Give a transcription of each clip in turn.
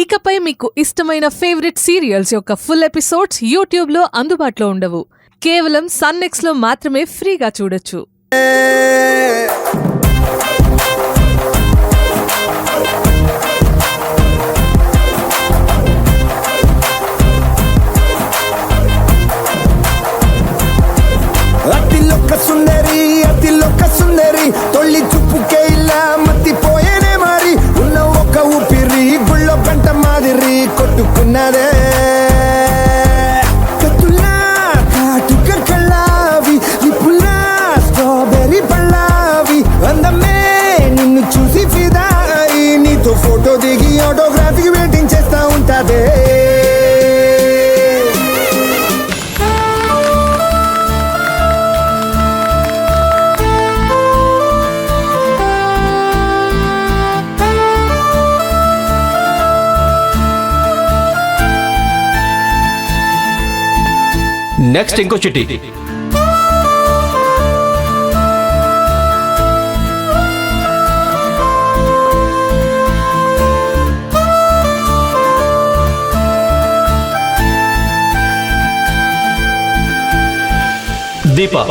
ఇకపై మీకు ఇష్టమైన ఫేవరెట్ సీరియల్స్ యొక్క ఫుల్ ఎపిసోడ్స్ యూట్యూబ్లో అందుబాటులో ఉండవు. కేవలం సన్నెక్స్లో మాత్రమే ఫ్రీగా చూడొచ్చు. అతిలోక సుందరి తొల్లి చూపుకే ఇలా మత్తిపోయేనే మారి ఉన్న ఒక ఊపిరి గుళ్ళో పెంట మాదిరి కొట్టుకున్నదే కత్తులా కాటుక కళ్ళావి నిపులా స్ట్రాబెర్రీ పళ్ళావి అందమే నిన్ను చూసి ఫిదా అయి నీతో ఫోటో దిగి ఆటోగ్రాఫీకి వెయిటింగ్ చేస్తా ఉంటాదే. నెక్స్ట్ ఇంకో చిట్టి. దీపా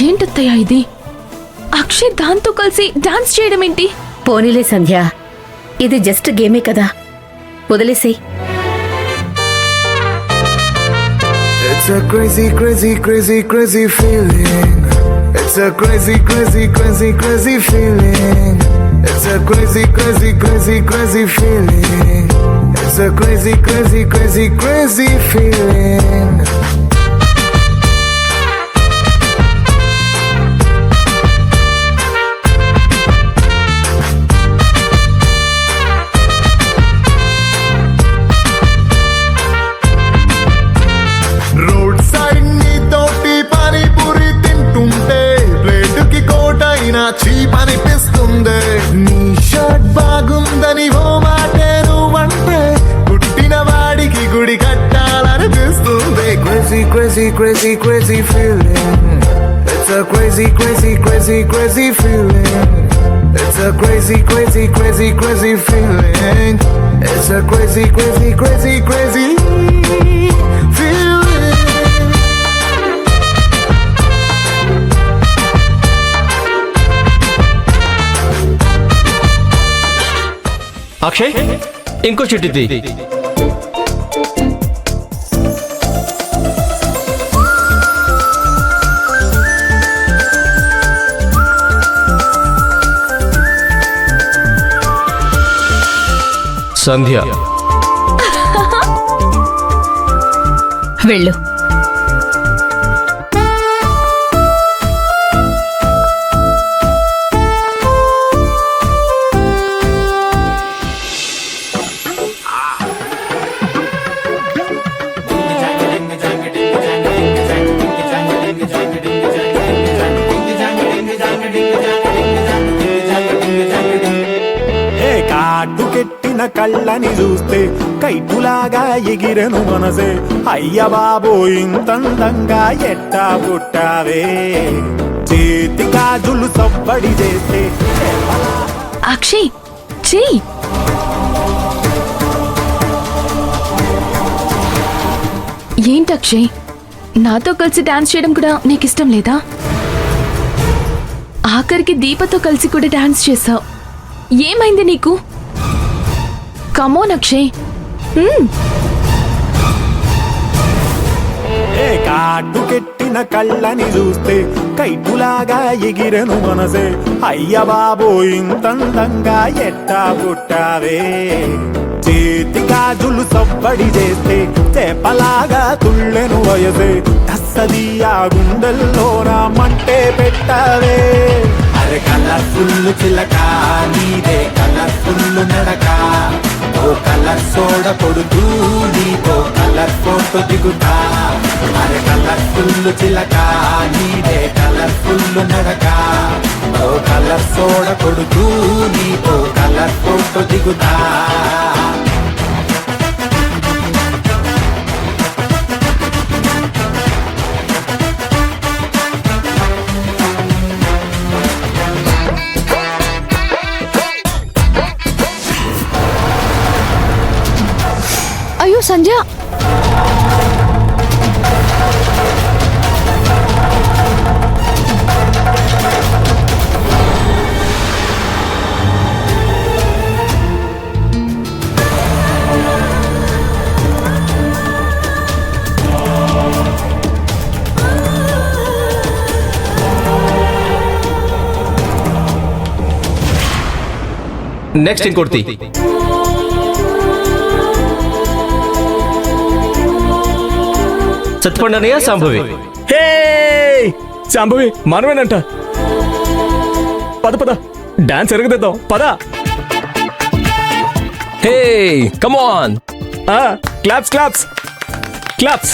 ఏంటత్తయ్యా ఇది? అక్షయ్ దాంతో కలిసి డాన్స్ చేయడం ఏంటి? పోనీలే సంధ్య, ఇది జస్ట్ గేమే కదా, వదిలేసేయ్. It's a crazy, crazy, crazy, crazy feeling. It's a crazy, crazy, crazy, crazy feeling. It's a crazy, crazy, crazy, crazy feeling. It's a crazy, crazy, crazy, crazy feeling. చీపనిపిస్తుంది నీ షర్ట్ బాగుందని ఓ మాటే నువ్వంటే పుట్టిన వాడికి గుడి కట్టాలనిపిస్తుంది. Crazy, crazy, crazy, crazy feeling. It's a crazy, crazy, crazy, crazy feeling. It's a crazy, crazy, crazy, crazy feeling. It's a crazy, crazy, crazy, crazy feeling. Akshay ఇంకో చిట్టిది. సంధ్య వెళ్ళు. కాటుకెట్టిన కళ్ళని చూస్తే కైటులాగా ఎగిరెను మనసే, అయ్య బాబో ఇంతందంగా ఎట్టా పుట్టావే, చేతి గాజులు సవ్వడి చేస్తే. అక్షయ్ చెయ్యి. ఏంటి అక్షయ్, నాతో కలిసి డాన్స్ చేయడం కూడా నీకు ఇష్టం లేదా? ఆఖరికి దీపతో కలిసి కూడా డాన్స్ చేసావు. ఏమైంది నీకు? కమోన్ అక్షయ్. కాటుకెట్టిన కళ్ళని చూస్తే కైటులాగా ఎగిరెను మనసే, అయ్య బాబో ఇంతందంగా ఎట్టా పుట్టావే, చేతి గాజులు సవ్వడి చేస్తే చేపలాగా తుళ్ళెను వయసే, తస్సది ఆ గుండెల్లోన మంటే పెట్టావే. అరే కలర్ఫుల్ చిలక నీదే కలర్ఫుల్ నడక, ఓ కలర్ సోడ కొడుతూ నీతో కలర్ ఫోటో దిగుతా అరే కలర్ఫుల్ చిలక నీదే కలర్ఫుల్ నడక ఓ కలర్ సోడ కొడుతూ నీతో కలర్ ఫోటో దిగుతా అయ్యో సంజయ్, నెక్స్ట్ ఇంకోటి సత్పండనయ్య సాంభవి. హే శాంభవి మనమేనంట. పద పద డాన్స్ ఎరగదిద్దాం పద. Hey come on. Claps claps claps.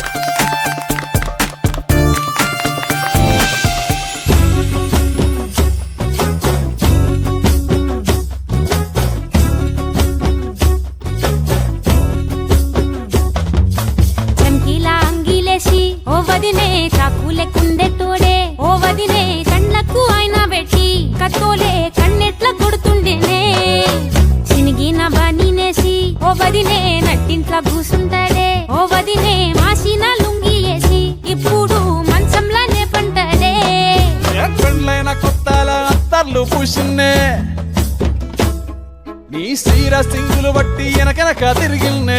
చంకీలా అంగిలేసి ఓ వదినే చాకులే కుండే తోడే ఓ వదినే కండ్లకు ఆయన పెట్టి కత్తోలే కన్నెట్ల కొడుతుండేనే చినిగిన బానినేసి ఓ వదినే నట్టింట్ల కూసుంటాడే ఓ వదినే మాసిన లుంగి వేసి ఇప్పుడు మంచంలానే పంటాడే పెళ్ళైన కొత్తాల అత్తర్లు పూసిన్నే నీ సీర సింగులు బట్టి వెనకనక తిరిగిల్నే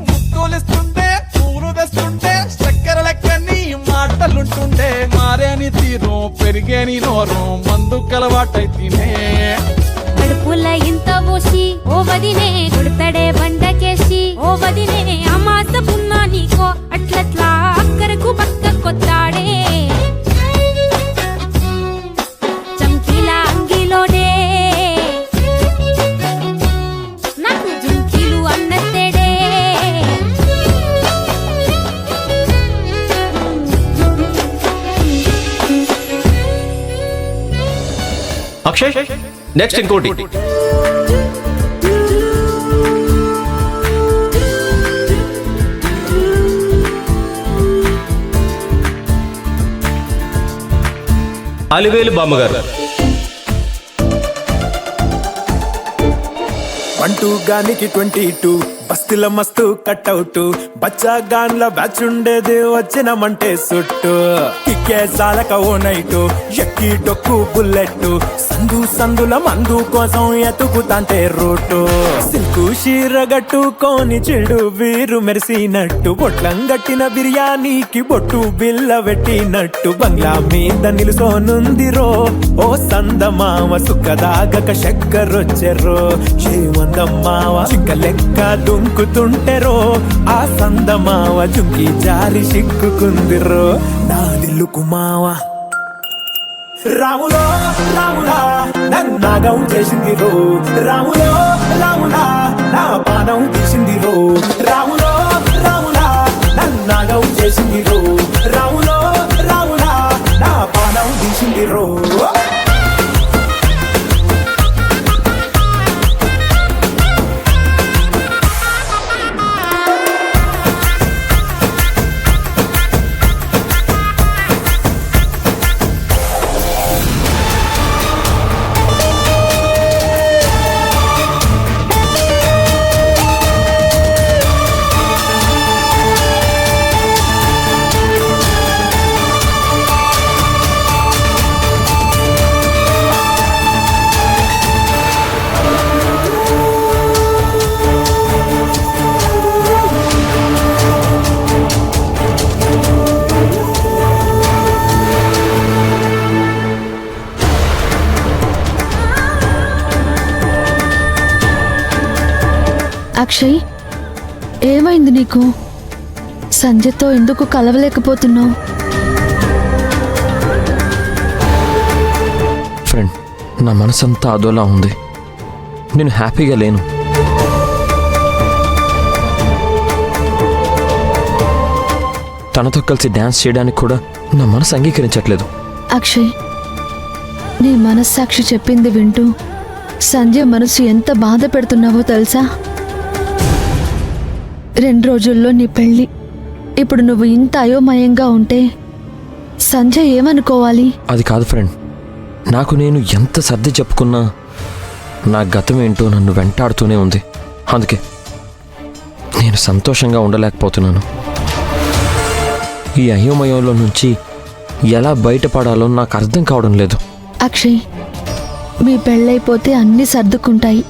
ముక్కులిస్తుంటే పూలు తెస్తుంటే చక్కెర లెక్క నీ మాటలుంటుండే మారేని తీరు పెరిగేని నోరు మందు కలవాటైతేనే కడుపుల ఇంత పోసి ఓ వదినే కొడతాడే బండకేసి ఓ వదినే అమాస పున్నా నీకో అట్లట్లా అక్కరకు పక్క కొత్తాడే చంకీల అంగిలోడే నాకు జుంకీలు అన్నత్తేడే అక్షయ్ నెక్స్ట్ ఇంకోటి. అలివేలు బామ్మగారు. 1 గానికి 22 బస్తిల మస్తు కట్అవుట్ బచ్చా గాన్ల బ్యాచ్ ఉండేది వచ్చినమంటే సుట్టు కిక్కే సాలక ఓ నైటు ఎక్కి డొక్కు బుల్లెట్ సందు సందుల మందు కోసం ఎతుకుతాంటే రూటు సిల్కు షీర గట్టుకోని చెడు వీరు మెరిసినట్టు బొట్లం గట్టిన బిర్యానీకి బొట్టు బిల్ల పెట్టినట్టు బంగ్లా మీద నిలుసోనుందిరో ఓ సందమావ సుఖదాగక చక్కరొచ్చెరో శ్రీమందమ్మావ చిక్క లెక్క దుంకుతుంటెరో ఆ సందమావ జుంకి జారి సిక్కుకుందిరో నా దిల్లుకు మావ రాములో రాములా నన్నాగం చేసింది రో రాములో రాములా నా పానం తీసింది రో రాములో రాములా నన్నాగం చేసింది రో రాములో రాములా నా పానం తీసింది రో అక్షయ్ ఏమైంది నీకు? సంజయ్తో ఎందుకు కలవలేకపోతున్నావు? ఫ్రెండ్, నా మనసంతా అదోలా ఉంది. నేను హ్యాపీగా లేను. తనతో కలిసి డ్యాన్స్ చేయడానికి కూడా నా మనసు అంగీకరించట్లేదు. అక్షయ్, నీ మనస్సాక్షి చెప్పింది వింటూ సంధ్య మనసు ఎంత బాధ పెడుతున్నావో తెలుసా? 2 రోజుల్లో నీ పెళ్ళి. ఇప్పుడు నువ్వు ఇంత అయోమయంగా ఉంటే సంధ్య ఏమనుకోవాలి? అది కాదు ఫ్రెండ్, నాకు నేను ఎంత సర్ది చెప్పుకున్నా నా గతం ఏంటో నన్ను వెంటాడుతూనే ఉంది. అందుకే నేను సంతోషంగా ఉండలేకపోతున్నాను. ఈ అయోమయంలో నుంచి ఎలా బయటపడాలో నాకు అర్థం కావడం లేదు. అక్షయ్, మీ పెళ్ళైపోతే అన్నీ సర్దుకుంటాయి.